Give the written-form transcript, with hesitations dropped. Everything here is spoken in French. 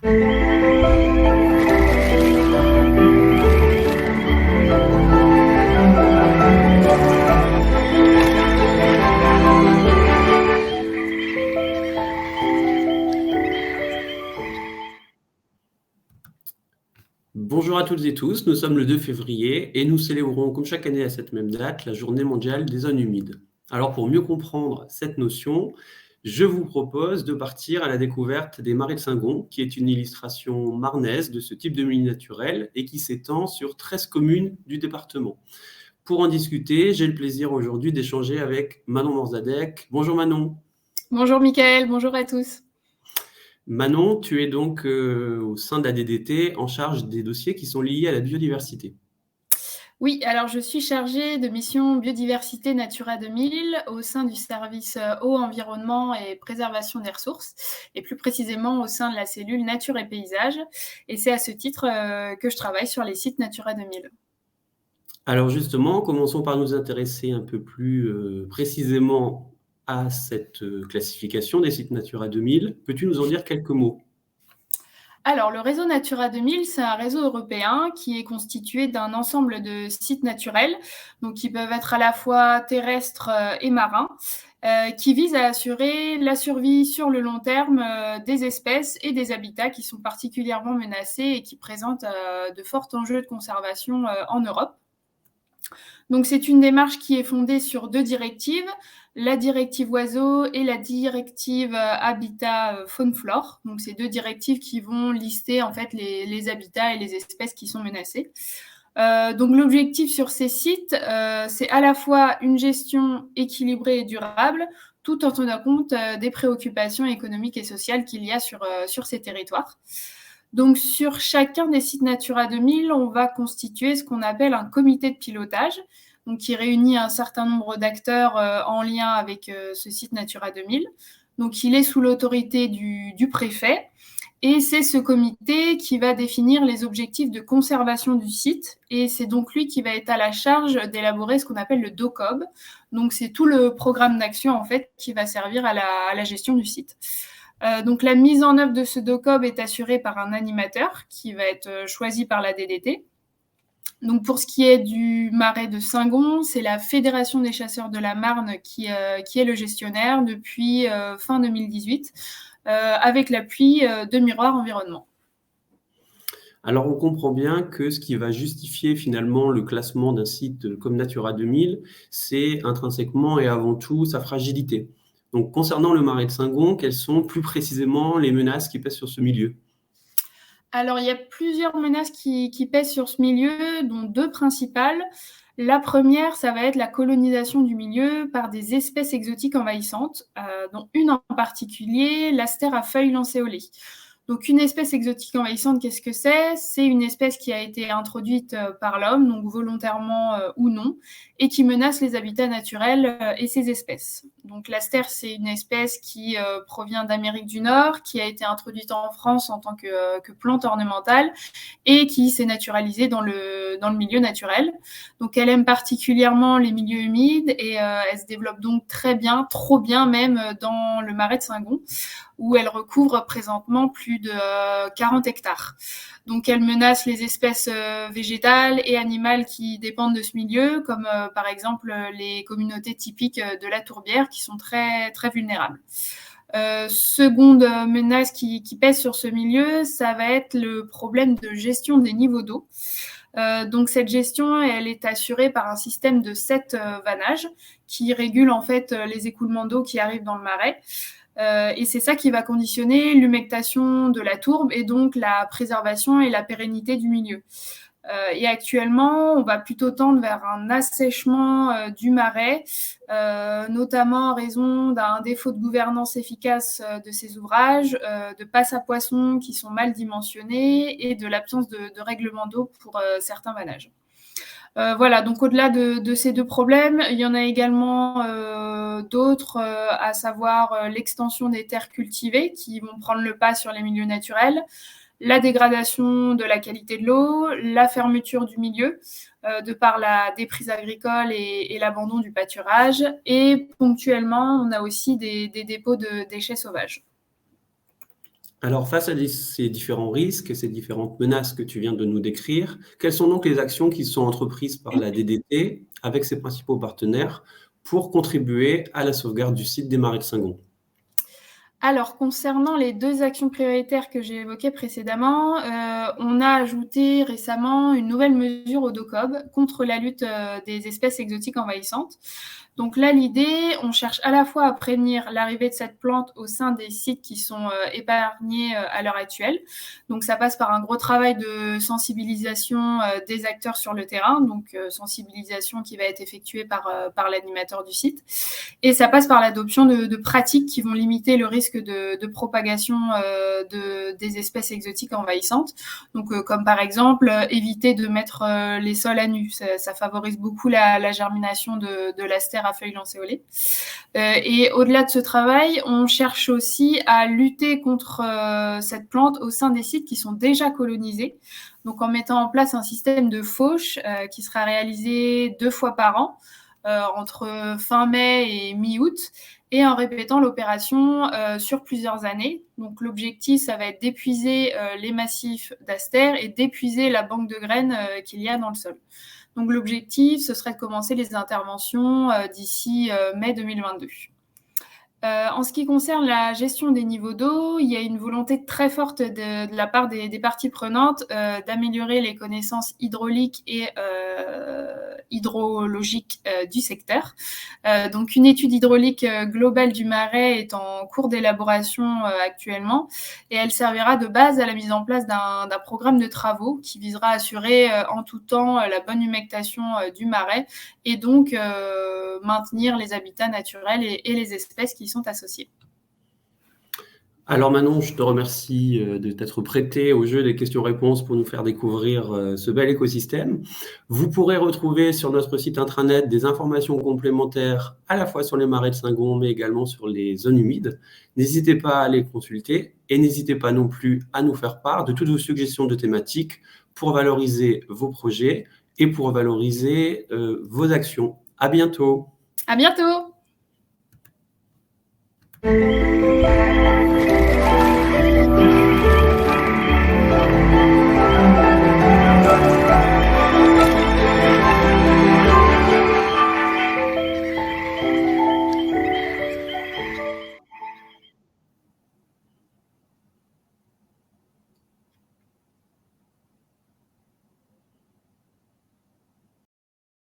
Bonjour à toutes et tous, nous sommes le 2 février et nous célébrons comme chaque année à cette même date la Journée mondiale des zones humides. Alors pour mieux comprendre cette notion, je vous propose de partir à la découverte des Marais de Saint-Gon, qui est une illustration marnaise de ce type de milieu naturel et qui s'étend sur 13 communes du département. Pour en discuter, j'ai le plaisir aujourd'hui d'échanger avec Manon Morzadek. Bonjour Manon. Bonjour Mickaël, bonjour à tous. Manon, tu es donc au sein de la DDT en charge des dossiers qui sont liés à la biodiversité. Oui, alors je suis chargée de mission biodiversité Natura 2000 au sein du service eau, environnement et préservation des ressources, et plus précisément au sein de la cellule nature et paysage. Et c'est à ce titre que je travaille sur les sites Natura 2000. Alors justement, commençons par nous intéresser un peu plus précisément à cette classification des sites Natura 2000. Peux-tu nous en dire quelques mots? Alors, le réseau Natura 2000, c'est un réseau européen qui est constitué d'un ensemble de sites naturels, donc qui peuvent être à la fois terrestres et marins, qui visent à assurer la survie sur le long terme des espèces et des habitats qui sont particulièrement menacés et qui présentent de forts enjeux de conservation en Europe. Donc, c'est une démarche qui est fondée sur 2 directives, la directive oiseaux et la directive habitat faune-flore. Donc, c'est 2 directives qui vont lister en fait les habitats et les espèces qui sont menacées. Donc, l'objectif sur ces sites, c'est à la fois une gestion équilibrée et durable, tout en tenant compte des préoccupations économiques et sociales qu'il y a sur ces territoires. Donc, sur chacun des sites Natura 2000, on va constituer ce qu'on appelle un comité de pilotage, donc qui réunit un certain nombre d'acteurs en lien avec ce site Natura 2000. Donc, il est sous l'autorité du préfet. Et c'est ce comité qui va définir les objectifs de conservation du site. Et c'est donc lui qui va être à la charge d'élaborer ce qu'on appelle le DOCOB. Donc, c'est tout le programme d'action, en fait, qui va servir à la gestion du site. Donc, la mise en œuvre de ce DOCOB est assurée par un animateur qui va être choisi par la DDT. Donc, pour ce qui est du marais de Saint-Gon, c'est la Fédération des chasseurs de la Marne qui est le gestionnaire depuis fin 2018, avec l'appui de Miroir Environnement. Alors on comprend bien que ce qui va justifier finalement le classement d'un site comme Natura 2000, c'est intrinsèquement et avant tout sa fragilité. Donc concernant le marais de Saint-Gon, quelles sont plus précisément les menaces qui pèsent sur ce milieu? Alors, il y a plusieurs menaces qui pèsent sur ce milieu, dont 2 principales. La première, ça va être la colonisation du milieu par des espèces exotiques envahissantes, dont une en particulier, l'astère à feuilles lancéolées. Donc, une espèce exotique envahissante, qu'est-ce que c'est? C'est une espèce qui a été introduite par l'homme, donc volontairement ou non, et qui menace les habitats naturels et ces espèces. Donc, l'astère, c'est une espèce qui provient d'Amérique du Nord, qui a été introduite en France en tant que plante ornementale et qui s'est naturalisée dans le milieu naturel. Donc, elle aime particulièrement les milieux humides et elle se développe donc très bien, trop bien même, dans le marais de Saint-Gon, où elle recouvre présentement plus de 40 hectares. Donc, elle menace les espèces végétales et animales qui dépendent de ce milieu, comme par exemple les communautés typiques de la tourbière qui sont très, très vulnérables. Seconde menace qui pèse sur ce milieu, ça va être le problème de gestion des niveaux d'eau. Donc cette gestion, elle est assurée par un système de 7 vannages qui régule en fait les écoulements d'eau qui arrivent dans le marais. Et c'est ça qui va conditionner l'humectation de la tourbe et donc la préservation et la pérennité du milieu. Et actuellement, on va plutôt tendre vers un assèchement du marais, notamment en raison d'un défaut de gouvernance efficace de ces ouvrages, de passes à poissons qui sont mal dimensionnés et de l'absence de règlement d'eau pour certains vannages. Voilà, donc au-delà de ces 2 problèmes, il y en a également d'autres, à savoir l'extension des terres cultivées qui vont prendre le pas sur les milieux naturels, la dégradation de la qualité de l'eau, la fermeture du milieu de par la déprise agricole et l'abandon du pâturage. Et ponctuellement, on a aussi des dépôts de déchets sauvages. Alors, face à ces différents risques et ces différentes menaces que tu viens de nous décrire, quelles sont donc les actions qui sont entreprises par la DDT avec ses principaux partenaires pour contribuer à la sauvegarde du site des Marais de Saint-Gon? Alors, concernant les 2 actions prioritaires que j'ai évoquées précédemment, on a ajouté récemment une nouvelle mesure au DOCOB contre la lutte, des espèces exotiques envahissantes. Donc là, l'idée, on cherche à la fois à prévenir l'arrivée de cette plante au sein des sites qui sont épargnés à l'heure actuelle. Donc ça passe par un gros travail de sensibilisation des acteurs sur le terrain, donc sensibilisation qui va être effectuée par l'animateur du site. Et ça passe par l'adoption de pratiques qui vont limiter le risque de propagation des espèces exotiques envahissantes. Donc comme par exemple éviter de mettre les sols à nu. Ça favorise beaucoup la germination de l'astère à feuilles lancéolées. Et au-delà de ce travail, on cherche aussi à lutter contre cette plante au sein des sites qui sont déjà colonisés. Donc en mettant en place un système de fauche qui sera réalisé 2 fois par an, entre fin mai et mi-août, et en répétant l'opération sur plusieurs années. Donc l'objectif, ça va être d'épuiser les massifs d'astères et d'épuiser la banque de graines qu'il y a dans le sol. Donc l'objectif, ce serait de commencer les interventions d'ici mai 2022. En ce qui concerne la gestion des niveaux d'eau, il y a une volonté très forte de la part des parties prenantes d'améliorer les connaissances hydrauliques et hydrologiques du secteur. Donc une étude hydraulique globale du Marais est en cours d'élaboration actuellement et elle servira de base à la mise en place d'un programme de travaux qui visera à assurer en tout temps la bonne humectation du Marais et donc maintenir les habitats naturels et les espèces qui y sont associées. Alors Manon, je te remercie de t'être prêté au jeu des questions-réponses pour nous faire découvrir ce bel écosystème. Vous pourrez retrouver sur notre site intranet des informations complémentaires à la fois sur les marais de Saint-Gon, mais également sur les zones humides. N'hésitez pas à les consulter et n'hésitez pas non plus à nous faire part de toutes vos suggestions de thématiques pour valoriser vos projets et pour valoriser vos actions. À bientôt. À bientôt!